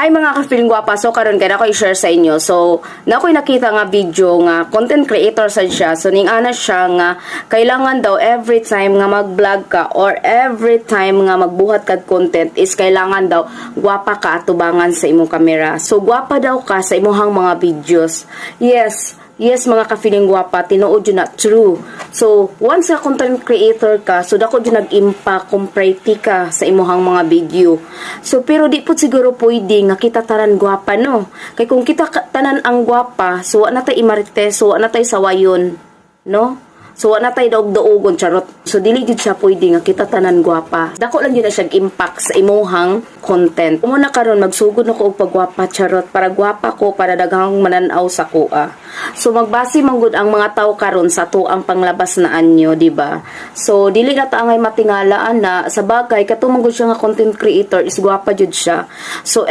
Hi mga ka-feeling gwapa, so karon kaya ako i-share sa inyo. So, na ako'y nakita nga video nga content creator sad siya. So, ning ana siya nga kailangan daw every time nga mag-vlog ka or every time nga magbuhat kag content is kailangan daw gwapa ka atubangan sa imong kamera. So, gwapa daw ka sa imong mga videos. Yes, mga ka-feeling gwapa, tinuod yun na true. So, once nga content creator ka, so dako yun nag-impact kung pretty ka sa imuhang mga video. So, pero di po siguro pwede nga kita tanan gwapa, no? Kaya kung kita tanan ang gwapa, so wa na tayo imarites, so wa na tayo sawayon, no? So, wa na tayo daog-daogon, charot. So, dili jud siya pwede nga kita tanan gwapa. Dako lang yun na siya impact sa imuhang content. Muna karon magsugod na ko og pagwapa, charot. Para gwapa ko, para daghang mananaw sa kuha. So, magbase manggod ang mga tao karon sa tuang panglabas na anyo, di ba? So, dili na ta angay matingalaan na sa bagay katong manggod siya nga content creator is gwapa jud siya. So,